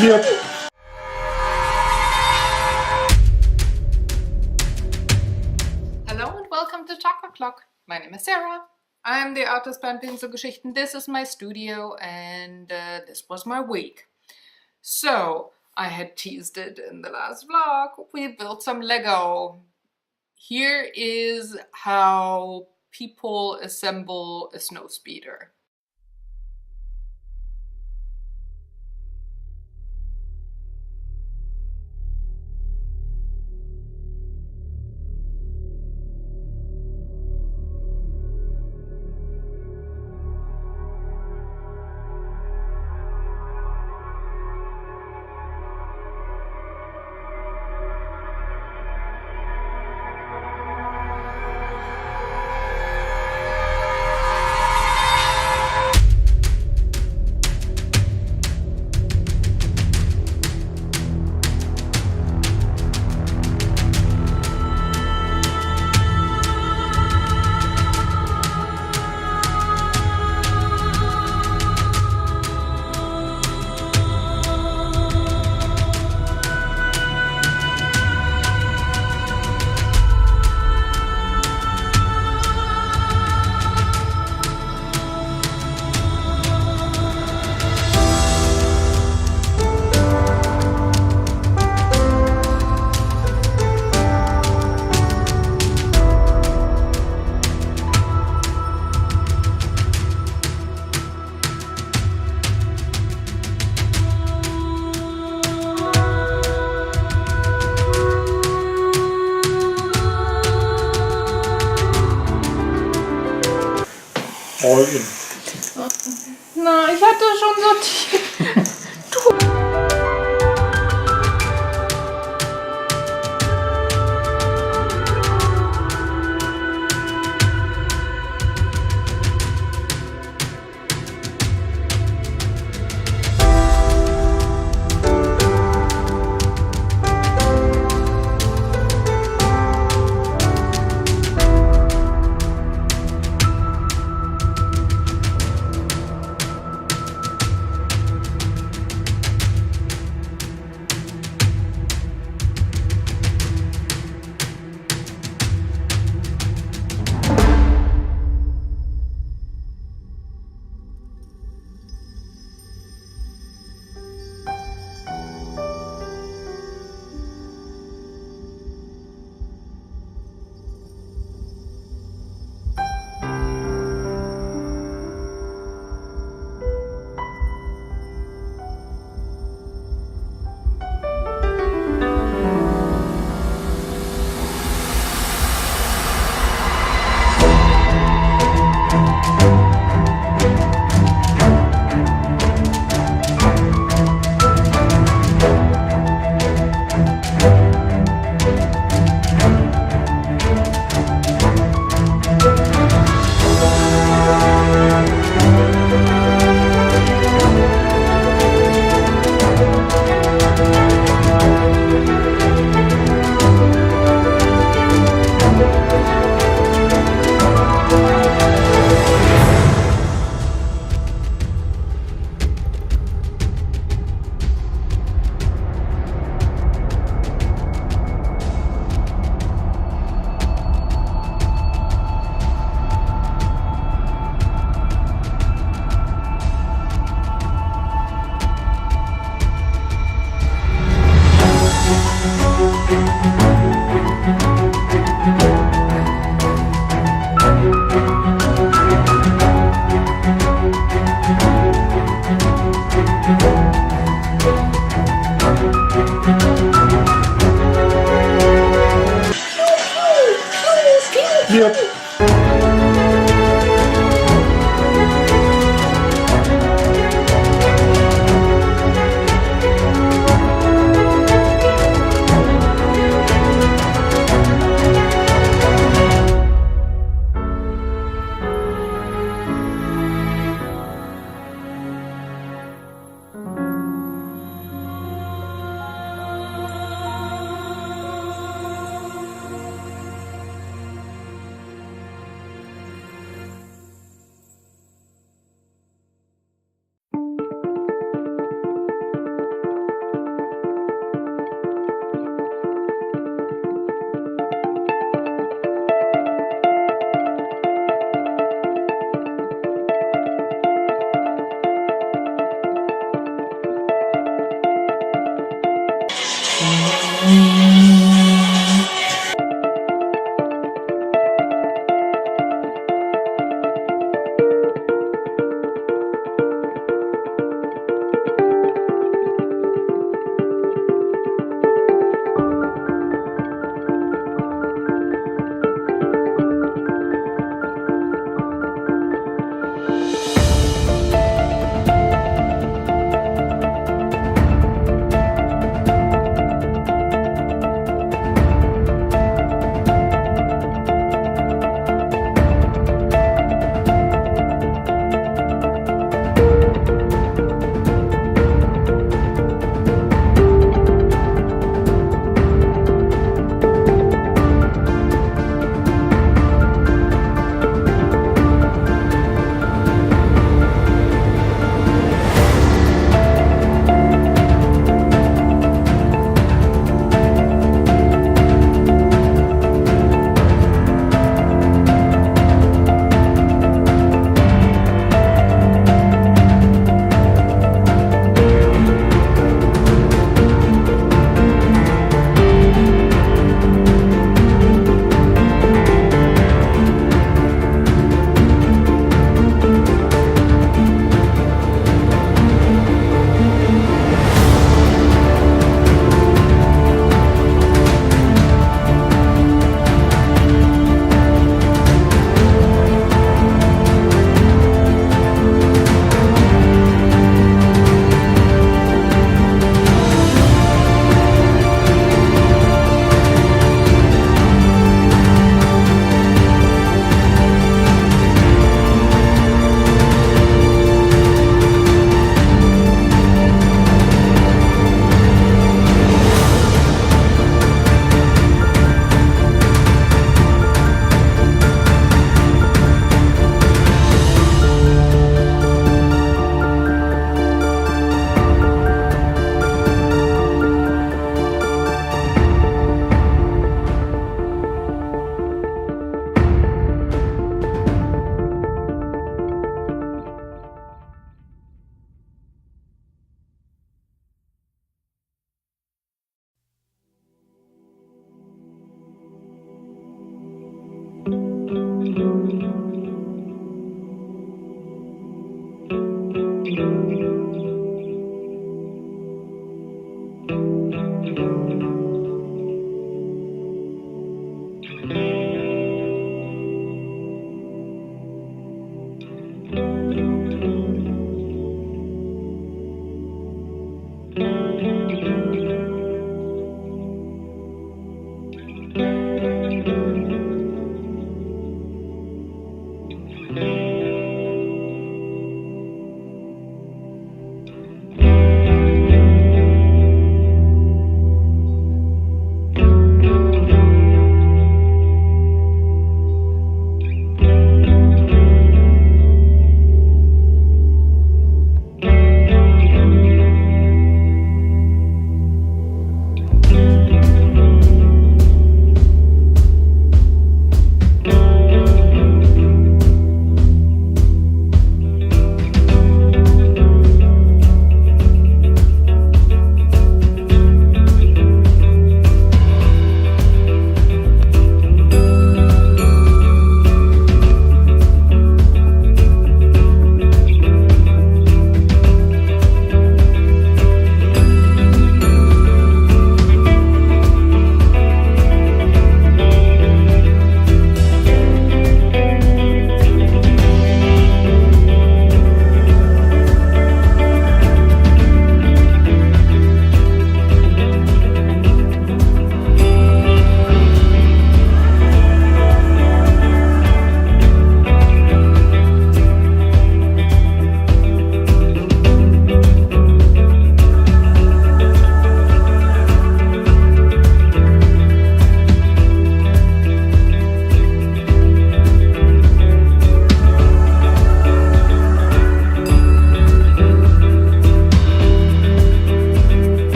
Yep. Hello and welcome to Chocolate Clock. My name is Sarah. I'm the artist behind Pinselgeschichten. This is my studio and this was my week. So, I had teased it in the last vlog. We built some Lego. Here is how people assemble a snow speeder. All in. Na, ich hatte schon sortiert.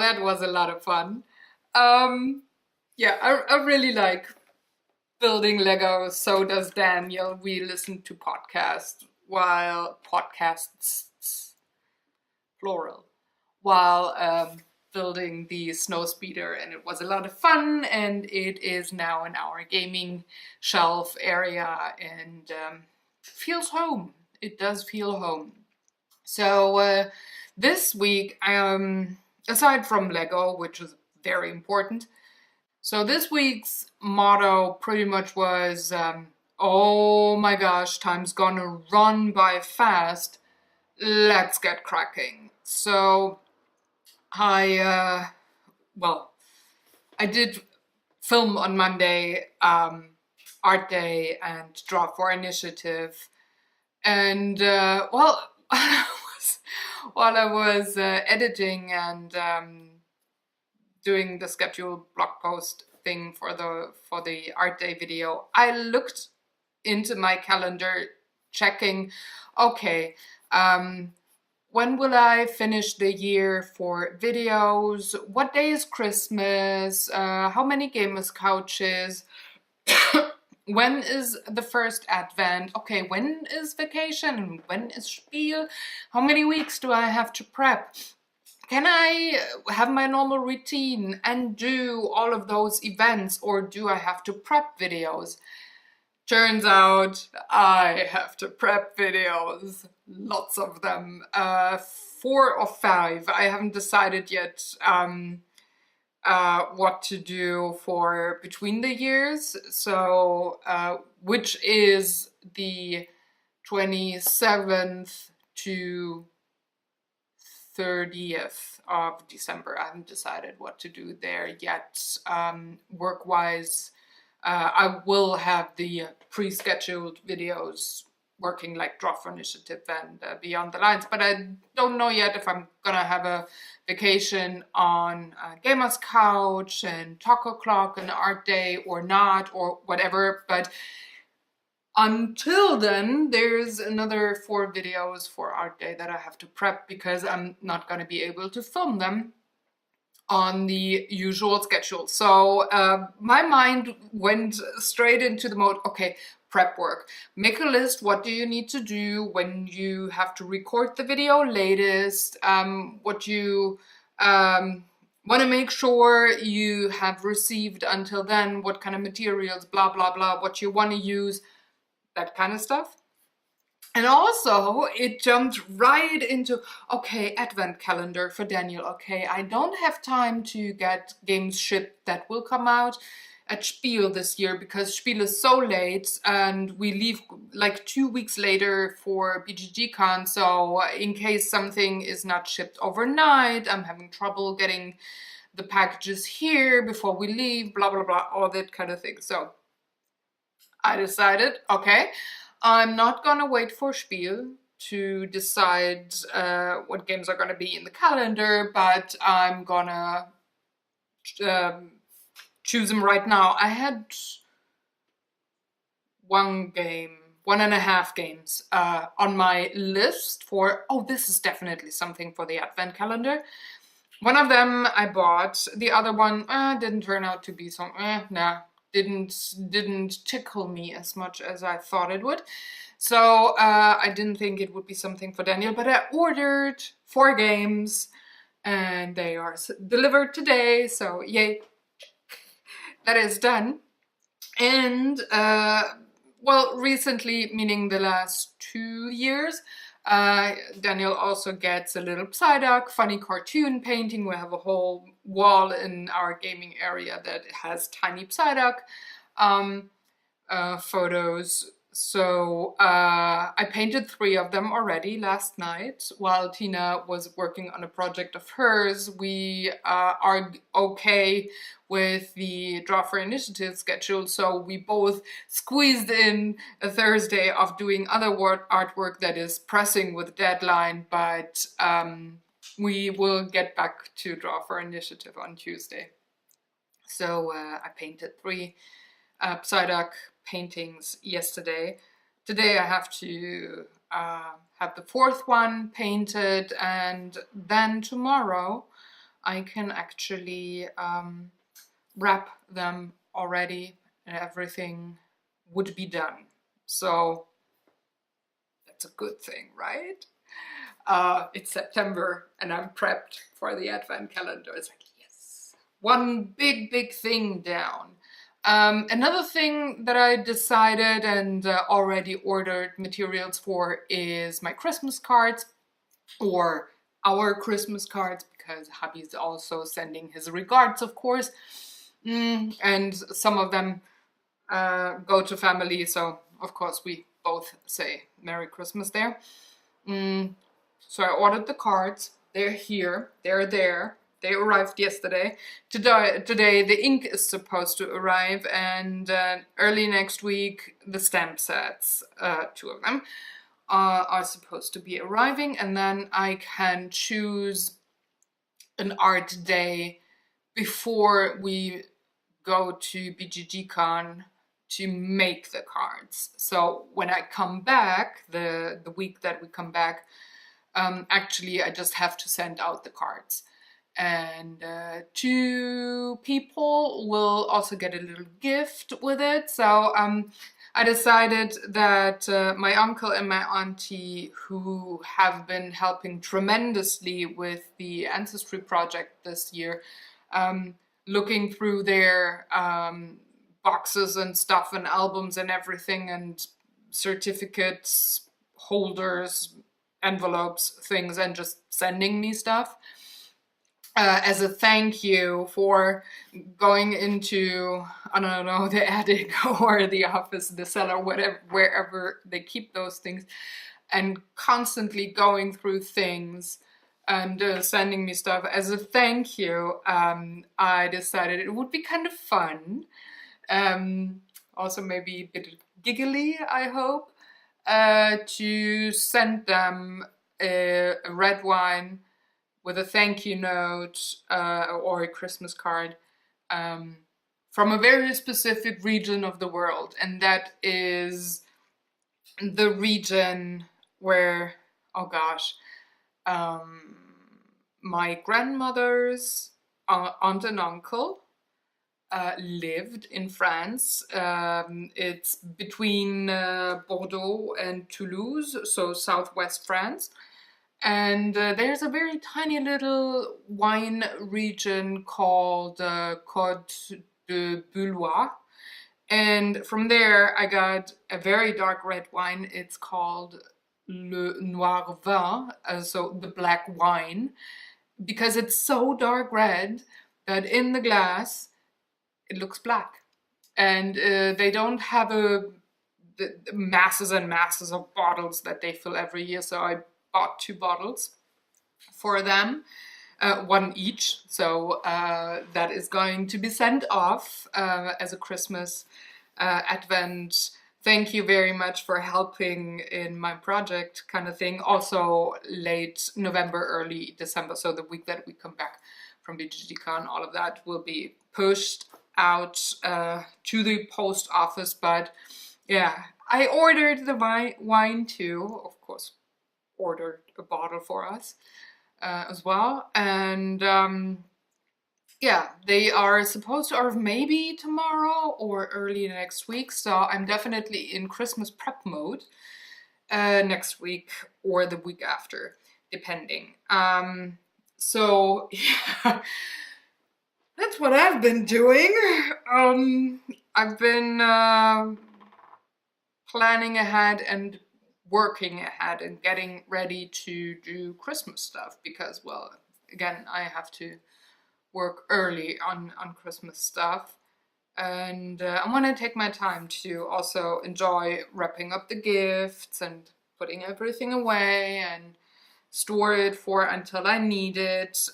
that was a lot of fun. Yeah, I really like building Legos. So does Daniel. We listen to podcasts plural, while building the snow speeder, and it was a lot of fun, and it is now in our gaming shelf area, and feels home. It does feel home. So this week, aside from Lego, which is very important, so this week's motto pretty much was, oh my gosh, time's gonna run by fast. Let's get cracking. So I did film on Monday, art day and draw for initiative, and while I was editing and doing the scheduled blog post thing for the art day video, I looked into my calendar, checking, okay, when will I finish the year for videos? What day is Christmas? How many gamers couches? When is the first advent? Okay, when is vacation? When is Spiel? How many weeks do I have to prep? Can I have my normal routine and do all of those events, or do I have to prep videos? Turns out I have to prep videos, lots of them, 4 or 5. I haven't decided yet what to do for between the years, so which is the 27th to 30th of December. I haven't decided what to do there yet. Work-wise, I will have the pre-scheduled videos working like Draw for Initiative and Beyond the Lines, but I don't know yet if I'm gonna have a vacation on Gamer's Couch and Talk O'Clock and Art Day or not, or whatever. But until then, there's another 4 videos for Art Day that I have to prep, because I'm not gonna be able to film them on the usual schedule. So my mind went straight into the mode, okay, prep work. Make a list, what do you need to do when you have to record the video latest, what you want to make sure you have received until then, what kind of materials, blah, blah, blah, what you want to use, that kind of stuff. And also, it jumped right into, okay, advent calendar for Daniel. Okay, I don't have time to get games shipped that will come out at Spiel this year, because Spiel is so late and we leave like 2 weeks later for BGGCon. So in case something is not shipped overnight, I'm having trouble getting the packages here before we leave, blah, blah, blah, all that kind of thing. So I decided, okay, I'm not gonna wait for Spiel to decide what games are gonna be in the calendar, but I'm gonna choose them right now. I had 1.5 games on my list for, oh, this is definitely something for the advent calendar. One of them I bought, the other one didn't turn out to be so, didn't tickle me as much as I thought it would. So I didn't think it would be something for Daniel, but I ordered 4 games and they are delivered today, so yay, that is done. And well, recently, meaning the last 2 years, Daniel also gets a little Psyduck funny cartoon painting. We have a whole wall in our gaming area that has tiny Psyduck photos. So I painted 3 of them already last night while Tina was working on a project of hers. We are okay with the Draw for Initiative schedule, so we both squeezed in a Thursday of doing other artwork that is pressing with deadline, but we will get back to Draw for Initiative on Tuesday. So I painted 3 Psyduck paintings yesterday. Today I have to have the 4th one painted, and then tomorrow I can actually wrap them already and everything would be done. So that's a good thing, right? It's September and I'm prepped for the advent calendar. It's like, yes, one big thing down. Another thing that I decided and already ordered materials for is my Christmas cards, or our Christmas cards, because hubby's also sending his regards, of course. And some of them go to family, so of course we both say Merry Christmas there. So I ordered the cards. They're here. They're there. They arrived yesterday. Today the ink is supposed to arrive, and early next week the stamp sets, 2 of them, are supposed to be arriving, and then I can choose an art day before we go to BGGCon to make the cards. So when I come back, the week that we come back, actually I just have to send out the cards. And 2 people will also get a little gift with it. So I decided that my uncle and my auntie, who have been helping tremendously with the Ancestry project this year, looking through their boxes and stuff and albums and everything and certificates, holders, envelopes, things, and just sending me stuff as a thank you for going into, I don't know, the attic or the office, the cellar, whatever, wherever they keep those things, and constantly going through things and sending me stuff. As a thank you, I decided it would be kind of fun, also maybe a bit giggly, I hope, to send them a red wine with a thank you note or a Christmas card from a very specific region of the world, and that is the region where, oh gosh, my grandmother's aunt and uncle lived in France. It's between Bordeaux and Toulouse, so southwest France. And there's a very tiny little wine region called Côte de Boulois. And from there I got a very dark red wine. It's called Le Noir Vin, so the black wine, because it's so dark red that in the glass it looks black. And they don't have the masses and masses of bottles that they fill every year, so I bought 2 bottles for them, 1 each. So that is going to be sent off as a Christmas Advent. Thank you very much for helping in my project kind of thing. Also late November, early December, so the week that we come back from BGGCon, all of that will be pushed out to the post office. But yeah, I ordered the wine too, of course. Ordered a bottle for us as well, and yeah, they are supposed to arrive maybe tomorrow or early next week, so I'm definitely in Christmas prep mode next week or the week after, depending. So yeah, that's what I've been doing. I've been planning ahead and working ahead and getting ready to do Christmas stuff, because, well, again, I have to work early on Christmas stuff, and I want to take my time to also enjoy wrapping up the gifts and putting everything away and store it for until I need it,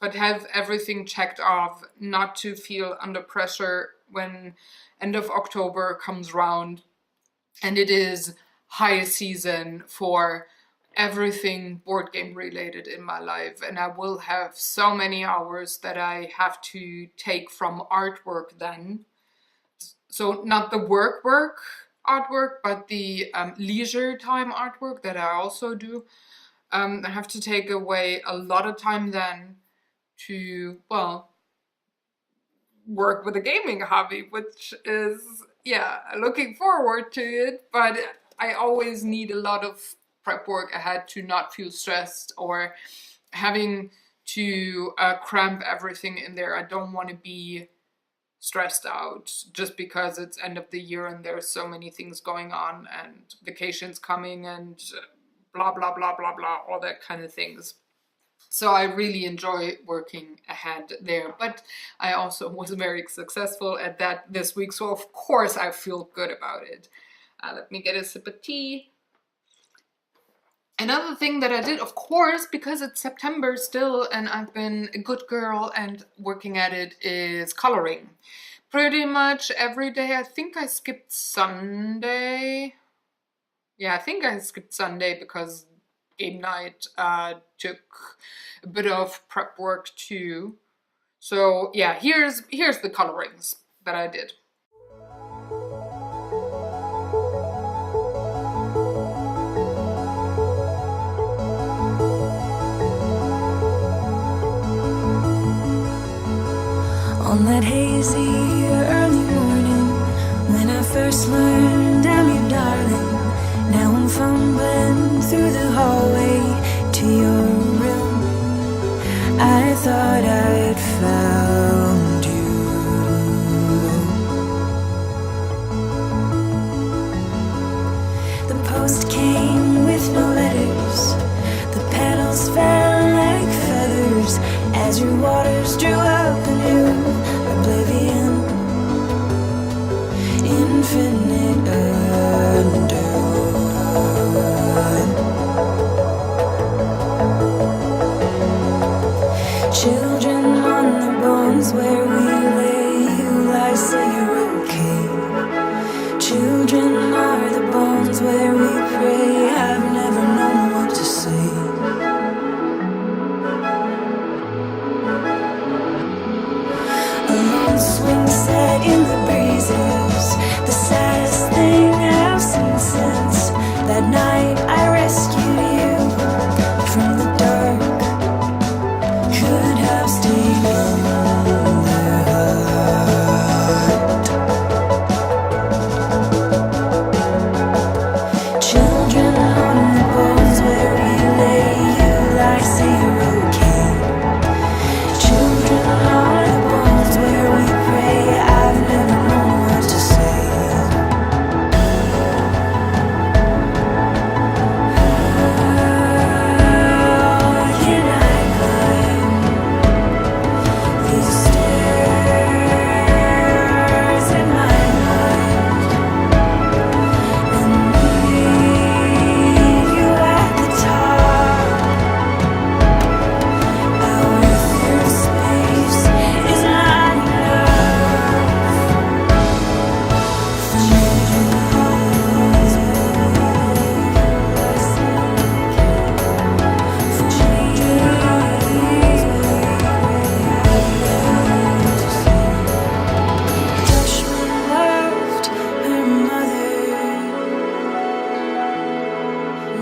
but have everything checked off, not to feel under pressure when end of October comes round and it is high season for everything board game related in my life, and I will have so many hours that I have to take from artwork then. So not the work artwork, but the leisure time artwork that I also do. I have to take away a lot of time then to, well, work with a gaming hobby, which is, yeah, looking forward to it, but I always need a lot of prep work ahead to not feel stressed or having to cramp everything in there. I don't want to be stressed out just because it's end of the year and there's so many things going on and vacations coming and blah, blah, blah, blah, blah, all that kind of things. So I really enjoy working ahead there, but I also was very successful at that this week, so of course I feel good about it. Let me get a sip of tea. Another thing that I did, of course, because it's September still and I've been a good girl and working at it, is coloring. Pretty much every day. I think I skipped Sunday. Yeah, I think I skipped Sunday because game night took a bit of prep work too. So yeah, here's the colorings that I did. On that hazy early morning when I first learned I'm your darling, now I'm fumbling through the hallway to your room. I thought I'd found you. The post came with no letters, the petals fell like feathers as your waters drew up anew. Oblivion, infinite undone. Children on the bones where we lay you, I say you're okay. Children are the bones where we pray. I've never known what to say. Swing set in the breezes, the saddest thing I've seen since that night I rescued you from the dark. Could have stayed in the heart. Children on the bones where we lay you, I say you're okay. Children are the bones where we pray. I've never known what to say. How can I climb these stairs in my mind and leave you at the top? Our third space is not enough. Dutchman loved her mother.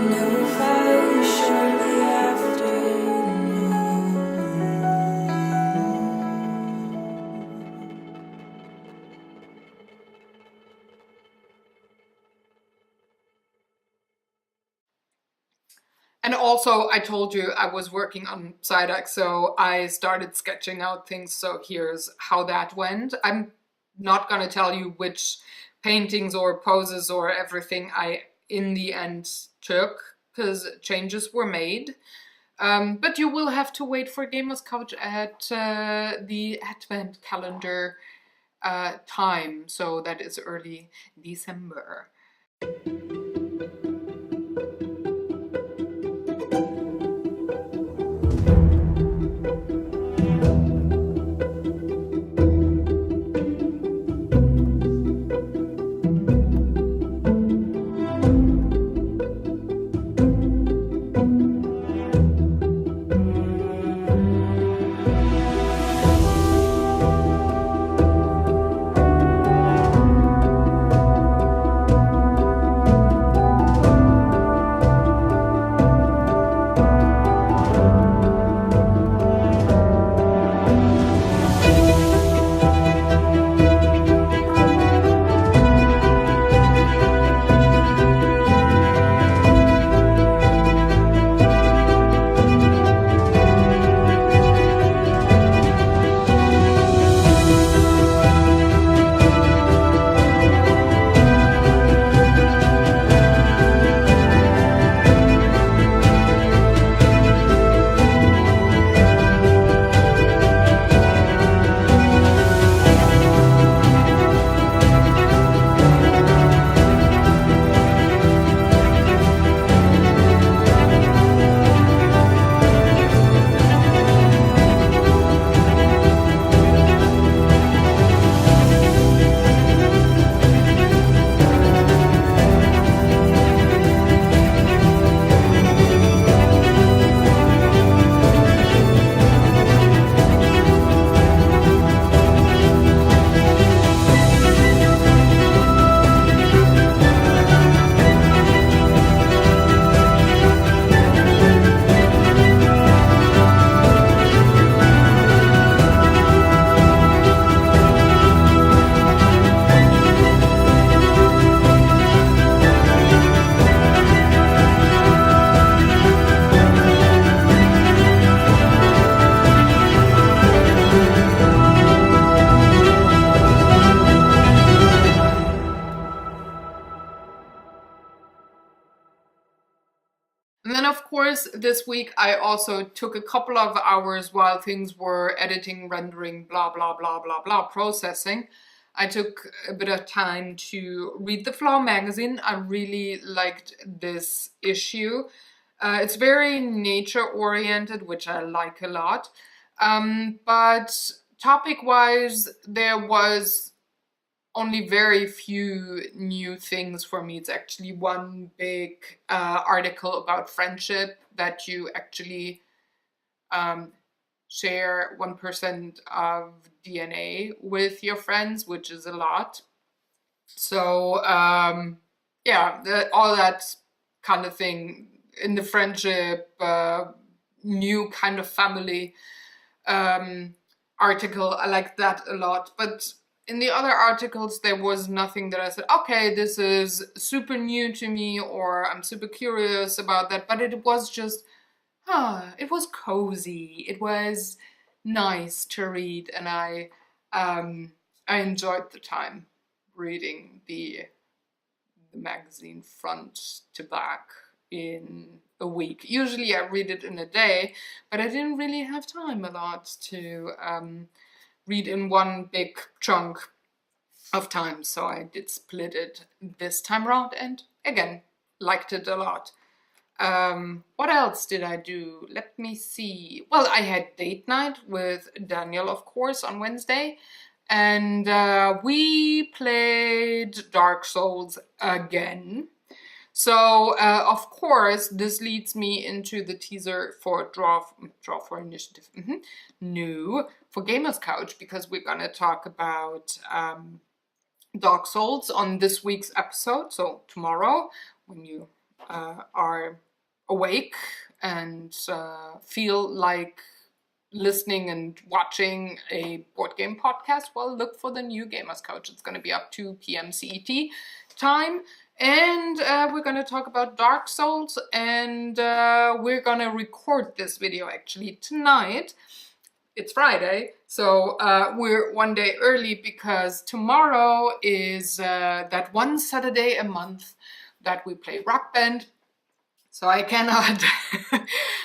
No vow shortly after. And also, I told you I was working on Psyduck, so I started sketching out things, so here's how that went. I'm not gonna tell you which paintings or poses or everything I, in the end, took, because changes were made. But you will have to wait for Gamers Couch at the Advent calendar time, so that is early December. And then, of course, this week I also took a couple of hours while things were editing, rendering, blah, blah, blah, blah, blah, processing. I took a bit of time to read the Flow magazine. I really liked this issue. It's very nature-oriented, which I like a lot. But topic-wise, there was only very few new things for me. It's actually one big article about friendship, that you actually share 1% of DNA with your friends, which is a lot. So yeah, all that kind of thing in the friendship, new kind of family article. I like that a lot. But in the other articles, there was nothing that I said, okay, this is super new to me, or I'm super curious about that. But it was just, it was cozy. It was nice to read, and I enjoyed the time reading the magazine front to back in a week. Usually I read it in a day, but I didn't really have time a lot to read in one big chunk of time, so I did split it this time around, and again, liked it a lot. What else did I do? Let me see. Well, I had date night with Daniel, of course, on Wednesday, and we played Dark Souls again. So, of course, this leads me into the teaser for Draw for Initiative. No, for Gamers Couch, because we're gonna talk about Dark Souls on this week's episode. So tomorrow, when you are awake and feel like listening and watching a board game podcast, well, look for the new Gamers Couch. It's going to be up 2 p.m. CET time. And we're going to talk about Dark Souls, and we're going to record this video actually tonight. It's Friday, so we're one day early because tomorrow is that one Saturday a month that we play Rock Band. So I cannot,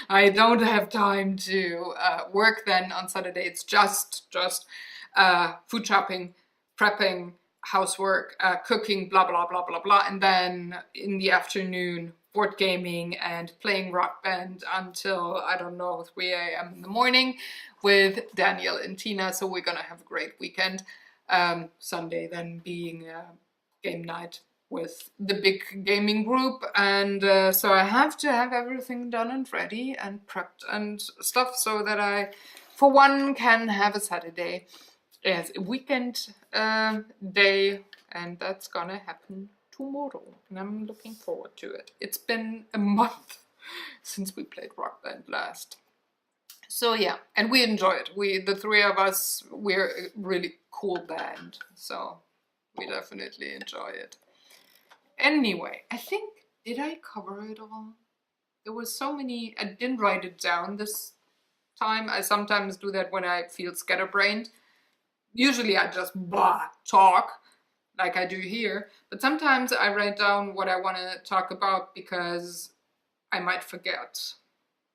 I don't have time to work then on Saturday. It's just food shopping, prepping, housework, cooking, blah, blah, blah, blah, blah. And then in the afternoon, board gaming and playing Rock Band until, I don't know, 3 a.m. in the morning with Daniel and Tina. So we're gonna have a great weekend. Sunday then being game night with the big gaming group, and so I have to have everything done and ready and prepped and stuff so that I, for one, can have a Saturday as a weekend day, and that's gonna happen tomorrow, and I'm looking forward to it. It's been a month since we played Rock Band last. So yeah, and we enjoy it. The three of us, we're a really cool band, so we definitely enjoy it. Anyway, I think, did I cover it all? There was so many, I didn't write it down this time. I sometimes do that when I feel scatterbrained. Usually I just talk like I do here, but sometimes I write down what I want to talk about because I might forget.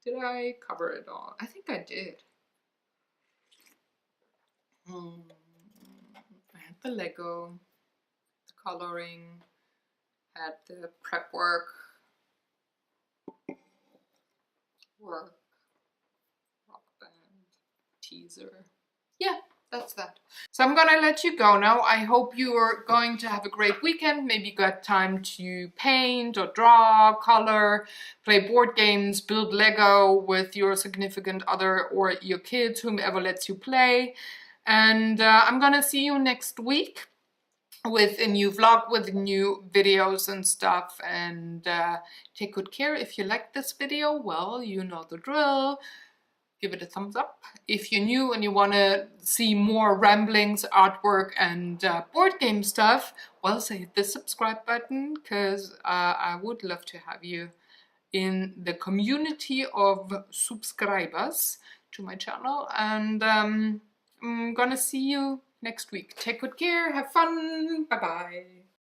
Did I cover it all? I think I did. I had the Lego, the coloring, had the prep work, Rock Band, teaser. Yeah, that's that. So I'm gonna let you go now. I hope you are going to have a great weekend. Maybe you got time to paint or draw, color, play board games, build Lego with your significant other or your kids, whomever lets you play. And I'm gonna see you next week with a new vlog, with new videos and stuff, and take good care. If you like this video, well, you know the drill. Give it a thumbs up. If you're new and you want to see more ramblings, artwork, and board game stuff, well, so hit the subscribe button, because I would love to have you in the community of subscribers to my channel. And I'm gonna see you next week. Take good care, have fun, bye bye.